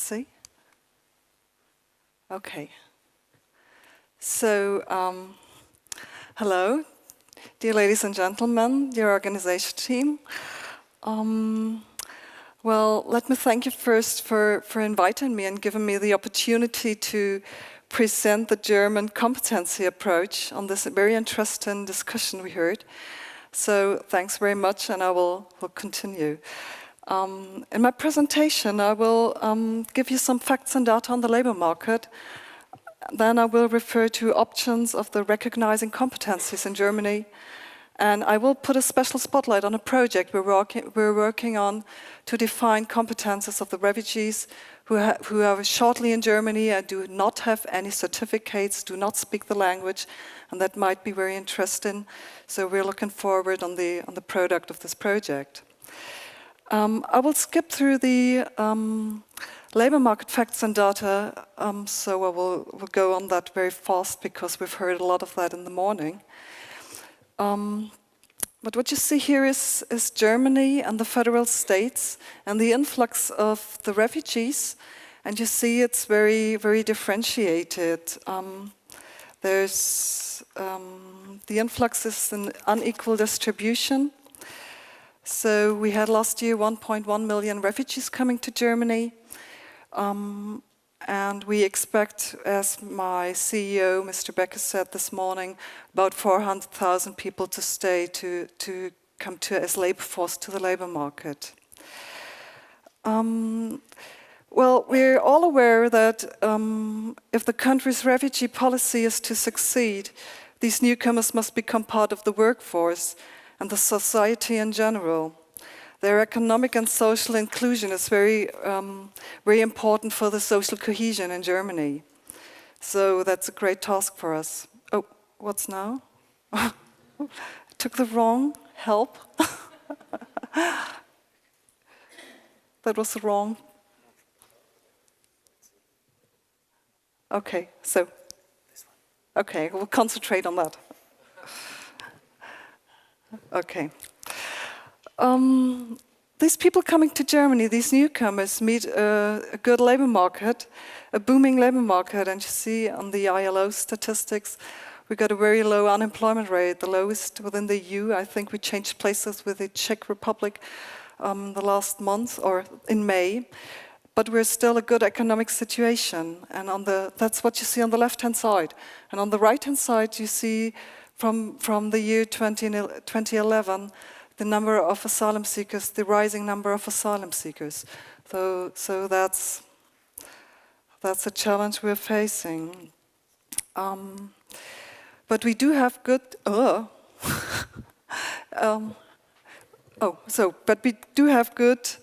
see. Okay. So, hello, dear ladies and gentlemen, dear organization team. Well, let me thank you first for inviting me and giving me the opportunity to present the German competency approach on this very interesting discussion we heard. So thanks very much, and I will continue. In my presentation, I will give you some facts and data on the labor market. Then I will refer to options of the recognizing competencies in Germany. And I will put a special spotlight on a project we're working on to define competences of the refugees who are shortly in Germany and do not have any certificates, do not speak the language, and that might be very interesting. So we're looking forward on the product of this project. I will skip through the labor market facts and data, so I will go on that very fast because we've heard a lot of that in the morning. But what you see here is Germany and the federal states and the influx of the refugees, and you see it's very, very differentiated. There's the influx is an unequal distribution. So we had last year 1.1 million refugees coming to Germany. And we expect, as my CEO, Mr. Becker, said this morning, about 400,000 people to stay, to come to as labor force to the labor market. Well, we're all aware that if the country's refugee policy is to succeed, these newcomers must become part of the workforce and the society in general. Their economic and social inclusion is very, very important for the social cohesion in Germany. So that's a great task for us. Oh, what's now? I took the wrong help. That was wrong. Okay, so. Okay, we'll concentrate on that. Okay. These people coming to Germany, these newcomers, meet a good labor market, a booming labor market, and you see on the ILO statistics, we got a very low unemployment rate, the lowest within the EU. I think we changed places with the Czech Republic the last month, or in May, but we're still a good economic situation, and that's what you see on the left-hand side. And on the right-hand side, you see from the year 2011, the number of asylum seekers, the rising number of asylum seekers. So that's a challenge we're facing. But we do have good. But we do have good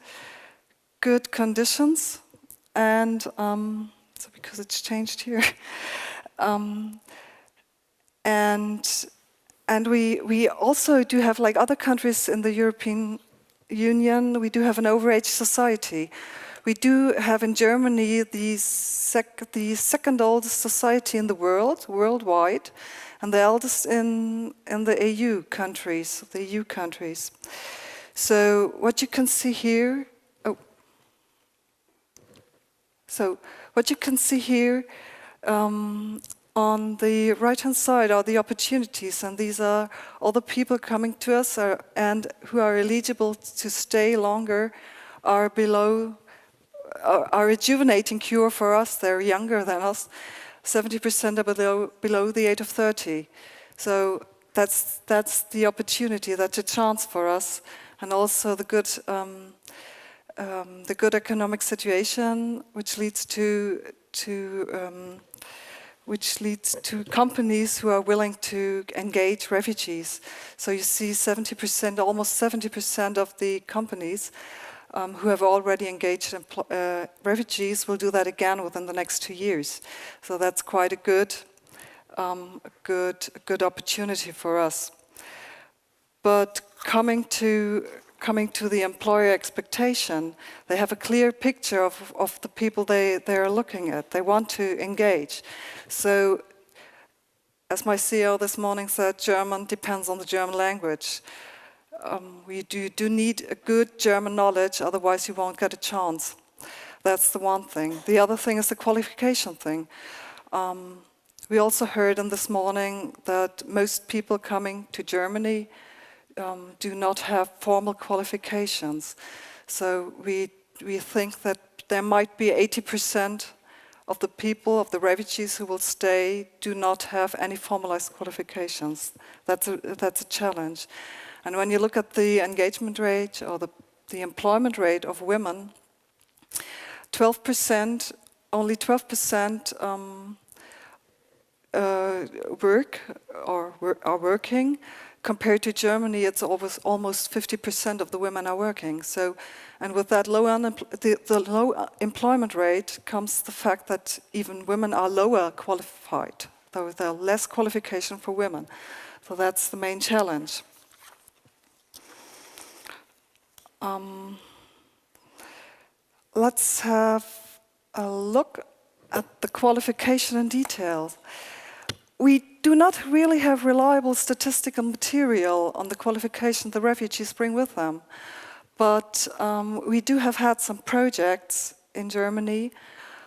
conditions, and so because it's changed here, And we also do have, like other countries in the European Union, we do have an overage society. We do have in Germany the second oldest society in the world, worldwide, and the eldest in the EU countries, So what you can see here, on the right-hand side are the opportunities, and these are all the people coming to us and who are eligible to stay longer, are rejuvenating cure for us. They're younger than us. 70% are below the age of 30. So that's the opportunity, that's a chance for us, and also the good economic situation, which leads to companies who are willing to engage refugees. So you see 70%, almost 70% of the companies who have already engaged refugees will do that again within the next 2 years. So that's quite a good opportunity for us. But coming to the employer expectation, they have a clear picture of the people they are looking at. They want to engage. So, as my CEO this morning said, German depends on the German language. We do need a good German knowledge, otherwise you won't get a chance. That's the one thing. The other thing is the qualification thing. We also heard in this morning that most people coming to Germany do not have formal qualifications. So we think that there might be 80% of the people, of the refugees who will stay, do not have any formalized qualifications. That's a challenge. And when you look at the engagement rate or the employment rate of women, 12%, only 12% work or are working. Compared to Germany, it's almost 50% of the women are working. So, and with that low the low employment rate comes the fact that even women are lower qualified. There are less qualification for women. So that's the main challenge. Let's have a look at the qualification in detail. We do not really have reliable statistical material on the qualification the refugees bring with them. But we do have had some projects in Germany.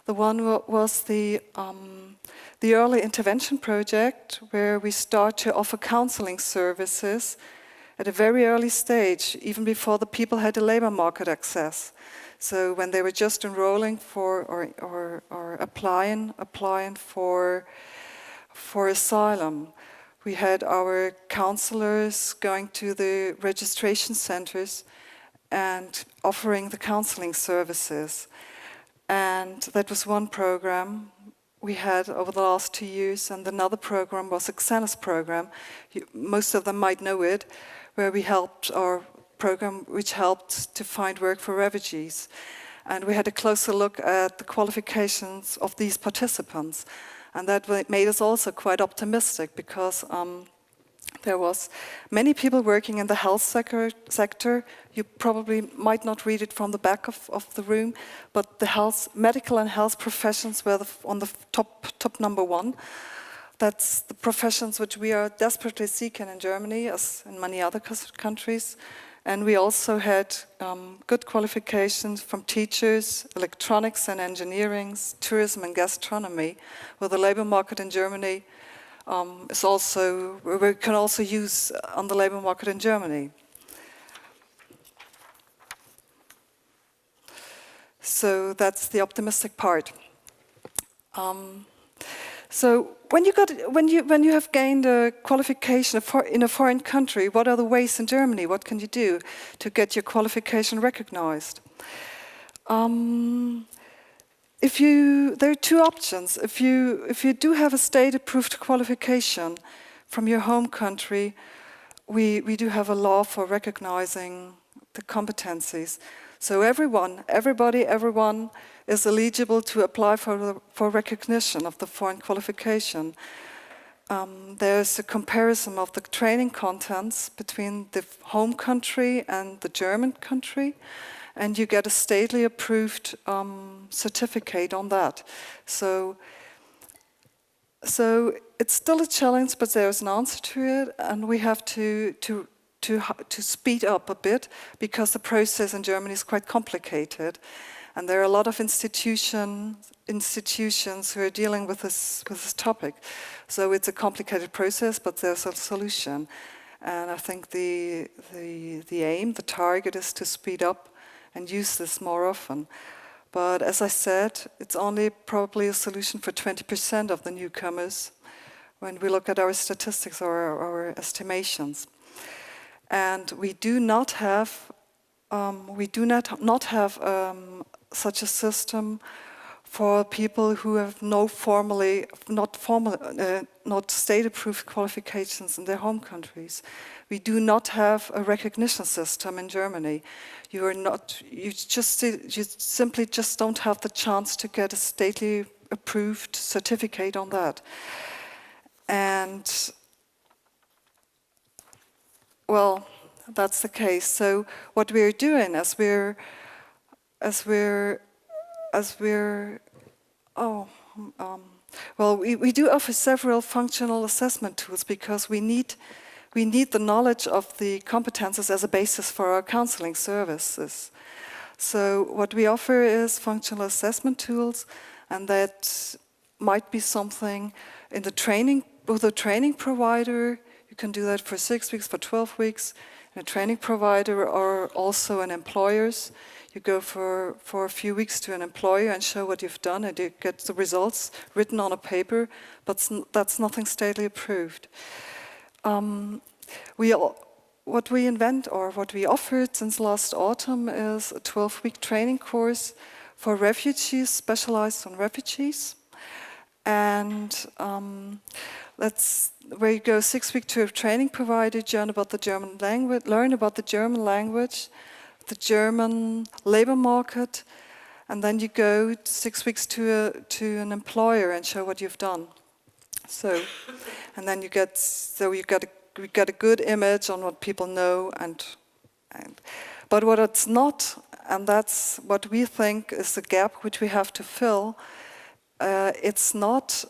The one was the early intervention project, where we start to offer counseling services at a very early stage, even before the people had a labor market access. So when they were just enrolling for or applying for asylum, we had our counselors going to the registration centers and offering the counseling services. And that was one program we had over the last 2 years, and another program was Xena's program. Most of them might know it, where we helped our program which helped to find work for refugees. And we had a closer look at the qualifications of these participants. And that made us also quite optimistic, because there was many people working in the health sector. You probably might not read it from the back of the room, but the medical and health professions were on the top number one. That's the professions which we are desperately seeking in Germany, as in many other countries. And we also had good qualifications from teachers, electronics and engineering, tourism and gastronomy, where the labor market in Germany is also, we can also use on the labor market in Germany. So that's the optimistic part. So when you have gained a qualification in a foreign country, what are the ways in Germany? What can you do to get your qualification recognized? There are two options. If you do have a state-approved qualification from your home country, we do have a law for recognizing the competencies. So everyone is eligible to apply for recognition of the foreign qualification. There's a comparison of the training contents between the home country and the German country, and you get a stately approved certificate on that. So it's still a challenge, but there's an answer to it, and we have to speed up a bit, because the process in Germany is quite complicated. And there are a lot of institutions who are dealing with this topic. So it's a complicated process, but there's a solution. And I think the aim, the target, is to speed up and use this more often. But as I said, it's only probably a solution for 20% of the newcomers when we look at our statistics or our estimations. And we do not have such a system for people who have not state-approved qualifications in their home countries. We do not have a recognition system in Germany. You simply just don't have the chance to get a stately approved certificate on that. And well, that's the case. So what we're doing we do offer several functional assessment tools, because we need the knowledge of the competences as a basis for our counseling services. So what we offer is functional assessment tools, and that might be something in the training, with a training provider. You can do that for 6 weeks, for 12 weeks, in a training provider, or also in employers. You go for a few weeks to an employer and show what you've done, and you get the results written on a paper, but that's nothing stately approved. What we invent, or what we offered since last autumn, is a 12-week training course for refugees, specialized on refugees. And that's where you go 6 weeks to a training provider, learn about the German language, the German labor market, and then you go 6 weeks to an employer and show what you've done. So, and then you get a good image on what people know, but what it's not, and that's what we think is the gap which we have to fill. It's not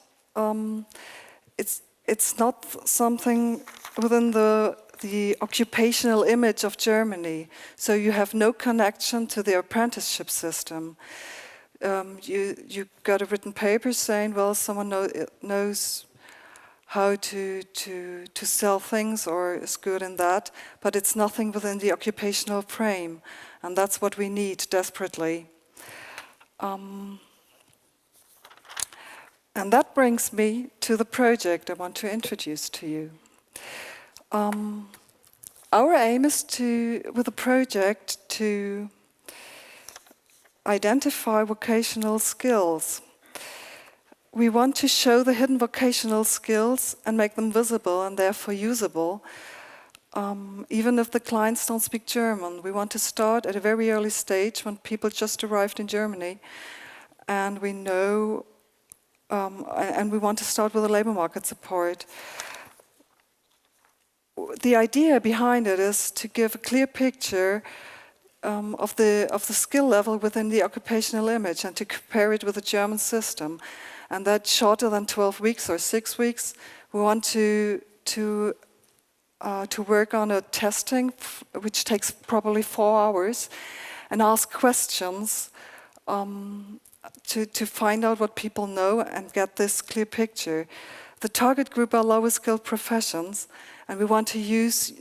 something within the occupational image of Germany. So you have no connection to the apprenticeship system. You got a written paper saying, well, someone knows how to sell things or is good in that, but it's nothing within the occupational frame, and that's what we need desperately. And that brings me to the project I want to introduce to you. Our aim is with the project, to identify vocational skills. We want to show the hidden vocational skills and make them visible and therefore usable, even if the clients don't speak German. We want to start at a very early stage when people just arrived in Germany, and we know, and we want to start with a labor market support. The idea behind it is to give a clear picture of the skill level within the occupational image and to compare it with the German system. And that's shorter than 12 weeks or 6 weeks. We want to work on a testing which takes probably 4 hours, and ask questions to find out what people know and get this clear picture. The target group are lower skilled professions, and we want to use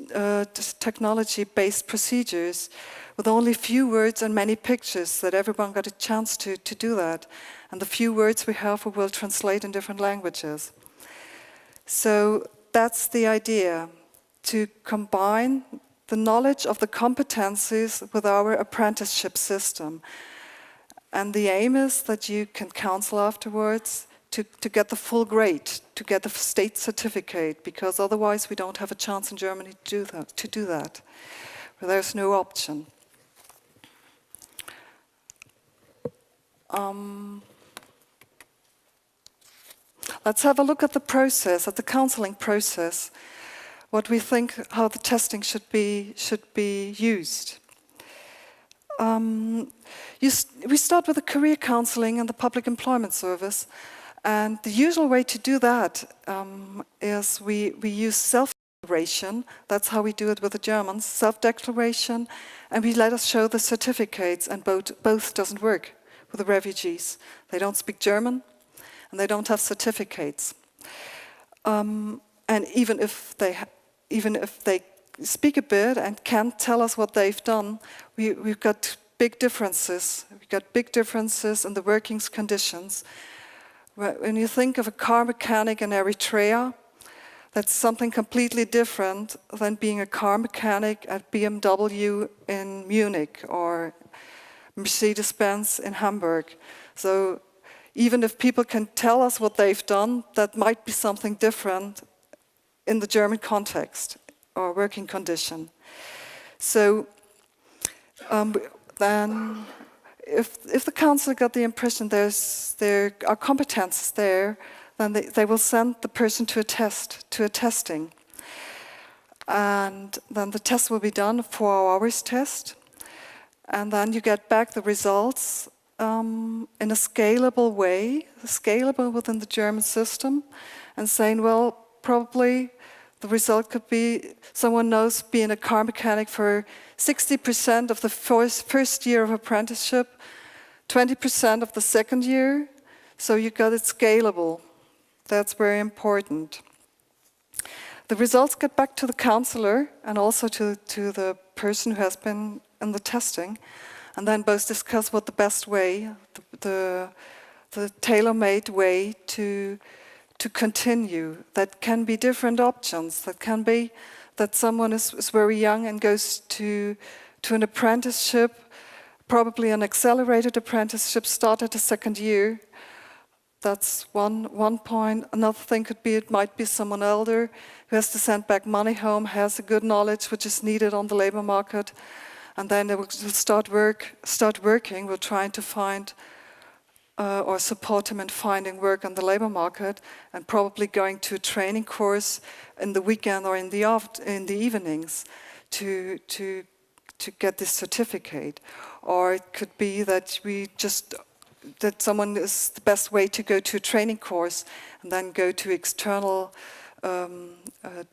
technology-based procedures with only few words and many pictures, that everyone got a chance to do that. And the few words we have, we will translate in different languages. So that's the idea, to combine the knowledge of the competencies with our apprenticeship system. And the aim is that you can counsel afterwards to get the full grade, to get the state certificate, because otherwise we don't have a chance in Germany to do that. There's no option. Let's have a look at the process, at the counseling process, what we think, how the testing should be used. We start with the career counseling and the public employment service, and the usual way to do that is we use self-declaration. That's how we do it with the Germans, self-declaration, and we let us show the certificates, and both doesn't work with the refugees. They don't speak German, and they don't have certificates. And even if they speak a bit and can't tell us what they've done, we've got big differences. We've got big differences in the working conditions. When you think of a car mechanic in Eritrea, that's something completely different than being a car mechanic at BMW in Munich or Mercedes-Benz in Hamburg. So even if people can tell us what they've done, that might be something different in the German context or working condition. So then if the council got the impression there are competences there, then they will send the person to a testing. And then the test will be done, a 4-hour test. And then you get back the results in a scalable way, scalable within the German system, and saying, well, probably The result could be someone knows being a car mechanic for 60% of the first year of apprenticeship, 20% of the second year, so you got it scalable. That's very important. The results get back to the counselor and also to the person who has been in the testing, and then both discuss what the best way, the tailor-made way to continue. That can be different options. That can be that someone is very young and goes to an apprenticeship, probably an accelerated apprenticeship, start at the second year. That's one point. Another thing could be it might be someone older who has to send back money home, has a good knowledge which is needed on the labor market, and then they will start working. We're trying to find or support him in finding work on the labor market, and probably going to a training course in the weekend or in the evenings to get this certificate. Or it could be that that someone is the best way to go to a training course and then go to external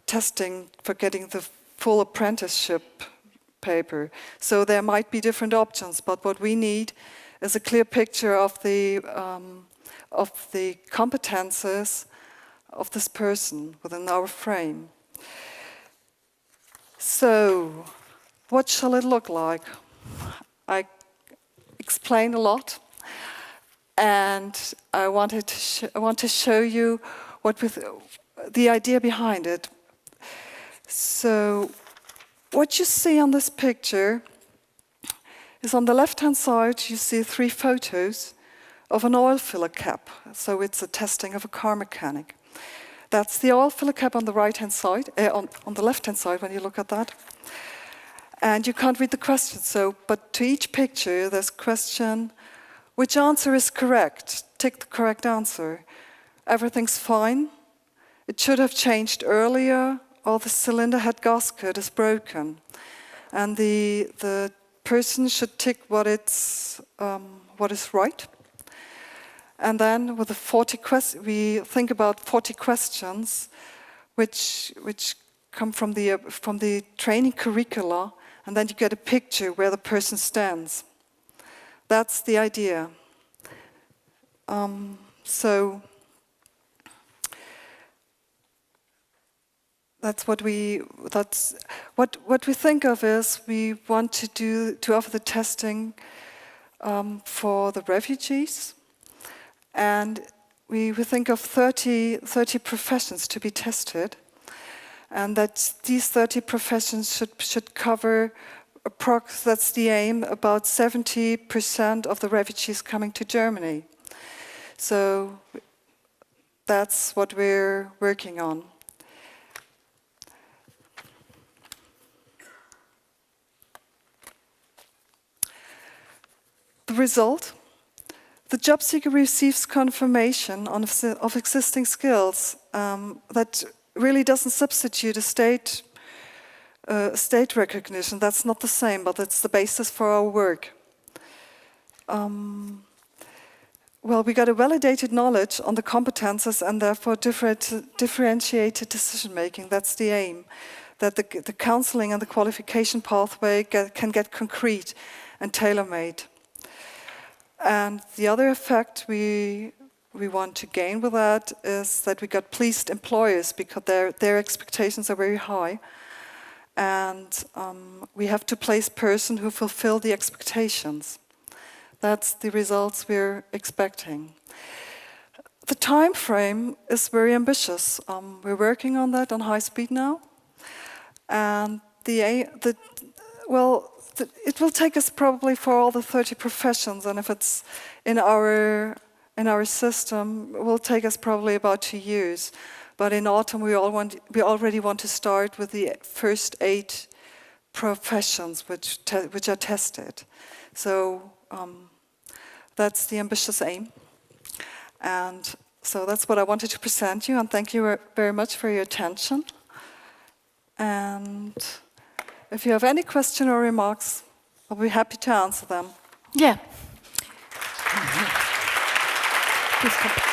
testing for getting the full apprenticeship paper. So there might be different options, but what we need is a clear picture of the competences of this person within our frame. So, what shall it look like? I explained a lot, and I want to show you the idea behind it. So, what you see on this picture is on the left-hand side, you see 3 photos of an oil filler cap. So it's a testing of a car mechanic. That's the oil filler cap on the right-hand side, on the left-hand side when you look at that. And you can't read the question, but to each picture there's a question, which answer is correct? Tick the correct answer. Everything's fine. It should have changed earlier, or the cylinder head gasket is broken. And the person should tick what is right. And then with the 40 questions, we think about 40 questions, which come from the training curricula, and then you get a picture where the person stands. That's the idea. So that's what we think of is we want to offer the testing for the refugees, and we think of 30 professions to be tested, and that these 30 professions should cover that's the aim, about 70% of the refugees coming to Germany. So that's what we're working on. The result, the job seeker receives confirmation of existing skills that really doesn't substitute a state recognition. That's not the same, but it's the basis for our work. Well, we got a validated knowledge on the competences and therefore differentiated decision making. That's the aim, that the counseling and the qualification pathway can get concrete and tailor-made. And the other effect we want to gain with that is that we got pleased employers, because their expectations are very high. And we have to place persons who fulfill the expectations. That's the results we're expecting. The time frame is very ambitious. We're working on that on high speed now. And it will take us probably for all the 30 professions, and if it's in our system, it will take us probably about 2 years. But in autumn, we already want to start with the first 8 professions which are tested. So that's the ambitious aim. And so that's what I wanted to present you, and thank you very much for your attention. And if you have any question or remarks, I'll be happy to answer them. Yeah. Please come.